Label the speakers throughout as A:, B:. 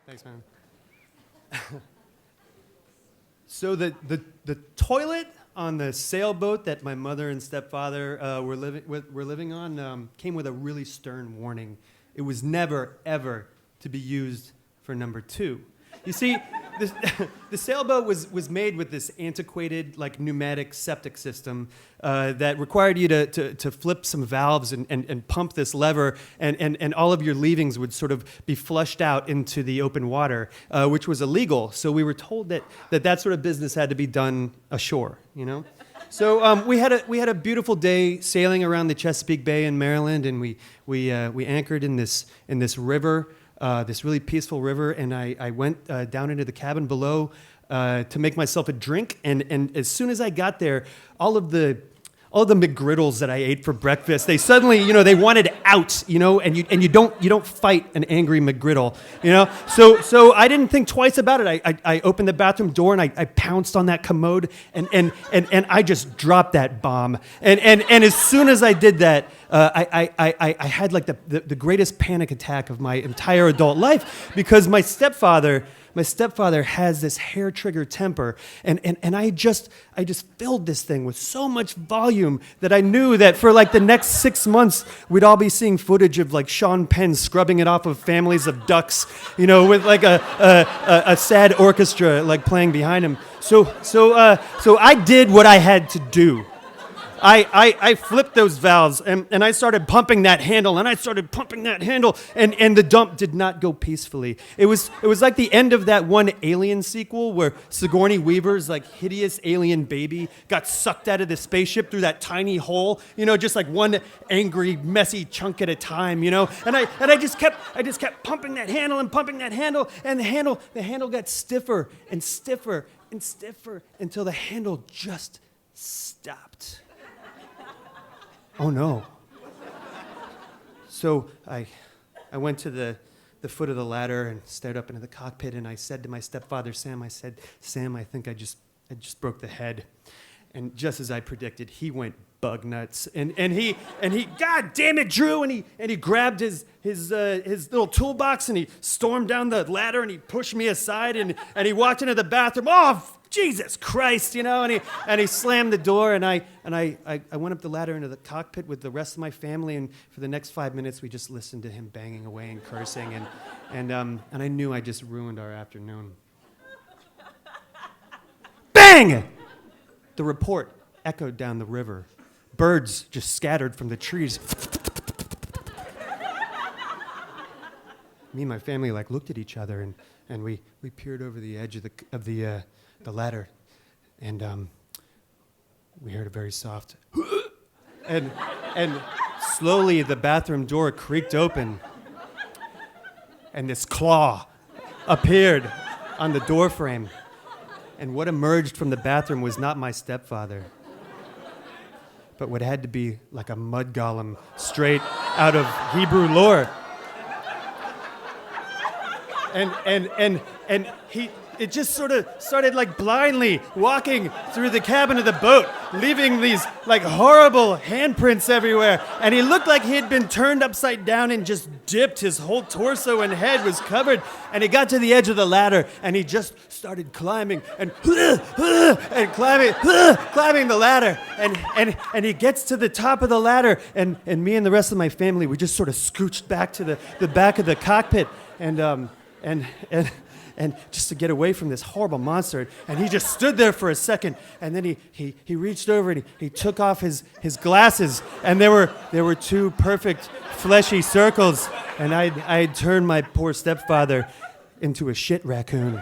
A: Thanks, man. So the toilet on the sailboat that my mother and stepfather were living on came with a really stern warning. It was never, ever to be used for number two. You see, the sailboat was made with this antiquated, like, pneumatic septic system that required you to flip some valves and pump this lever, and all of your leavings would sort of be flushed out into the open water, which was illegal. So we were told that sort of business had to be done ashore, you know? So we had a beautiful day sailing around the Chesapeake Bay in Maryland, and we anchored in this river. This really peaceful river, and I went down into the cabin below to make myself a drink, and as soon as I got there, all of the McGriddles that I ate for breakfast, they suddenly, they wanted out, and you don't fight an angry McGriddle, So I didn't think twice about it. I opened the bathroom door and I pounced on that commode, and I just dropped that bomb. And as soon as I did that, I had like the greatest panic attack of my entire adult life, because my stepfather has this hair trigger temper, and I just filled this thing with so much volume that I knew that for like the next 6 months we'd all be seeing footage of like Sean Penn scrubbing it off of families of ducks, with like a sad orchestra like playing behind him. So I did what I had to do. I flipped those valves, and I started pumping that handle, and the dump did not go peacefully. It was like the end of that one Alien sequel where Sigourney Weaver's like hideous alien baby got sucked out of the spaceship through that tiny hole, just like one angry, messy chunk at a time, And I just kept pumping that handle, and the handle got stiffer and stiffer and stiffer until the handle just stopped. Oh no. So I went to the foot of the ladder and stared up into the cockpit, and I said to my stepfather, Sam, Sam, I think I just broke the head. And just as I predicted, he went bug nuts. And he God damn it, Drew, and he grabbed his little toolbox, and he stormed down the ladder, and he pushed me aside, and he walked into the bathroom. Oh, Jesus Christ, and he slammed the door, and I went up the ladder into the cockpit with the rest of my family, and for the next 5 minutes we just listened to him banging away and cursing, and I knew I just ruined our afternoon. Bang! The report echoed down the river. Birds just scattered from the trees. Me and my family looked at each other, and we peered over the edge of the ladder, and we heard a very soft and slowly the bathroom door creaked open, and this claw appeared on the door frame, and what emerged from the bathroom was not my stepfather, but what had to be like a mud golem straight out of Hebrew lore. And it just sort of started like blindly walking through the cabin of the boat, leaving these like horrible handprints everywhere. And he looked like he had been turned upside down and just dipped. His whole torso and head was covered. And he got to the edge of the ladder, and he just started climbing and climbing the ladder. And he gets to the top of the ladder, and me and the rest of my family, we just sort of scooched back to the back of the cockpit, and just to get away from this horrible monster. And he just stood there for a second, and then he reached over and he took off his glasses, and there were two perfect fleshy circles, and I had turned my poor stepfather into a shit raccoon.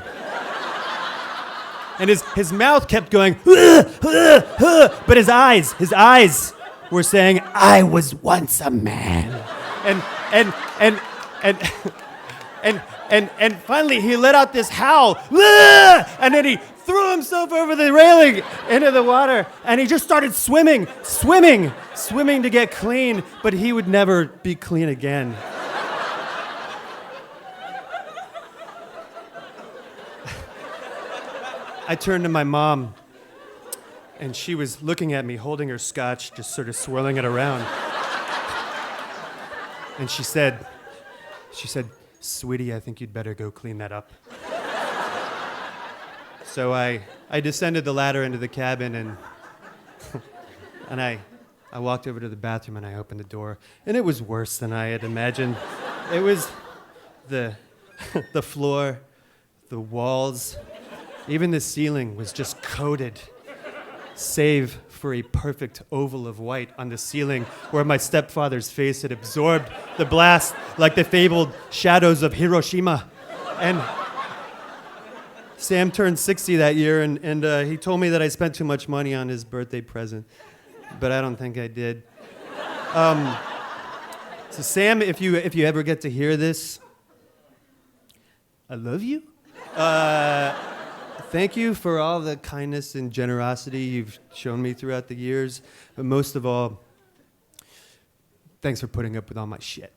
A: And his mouth kept going, but his eyes were saying, I was once a man. And finally, he let out this howl, and then he threw himself over the railing into the water, and he just started swimming to get clean, but he would never be clean again. I turned to my mom, and she was looking at me, holding her scotch, just sort of swirling it around. And she said, "Sweetie, I think you'd better go clean that up." So I descended the ladder into the cabin and I walked over to the bathroom and I opened the door, and it was worse than I had imagined. It was the floor, the walls, even the ceiling was just coated, save for a perfect oval of white on the ceiling where my stepfather's face had absorbed the blast like the fabled shadows of Hiroshima. And Sam turned 60 that year, and he told me that I spent too much money on his birthday present, but I don't think I did. So Sam, if you ever get to hear this, I love you. Thank you for all the kindness and generosity you've shown me throughout the years, but most of all, thanks for putting up with all my shit.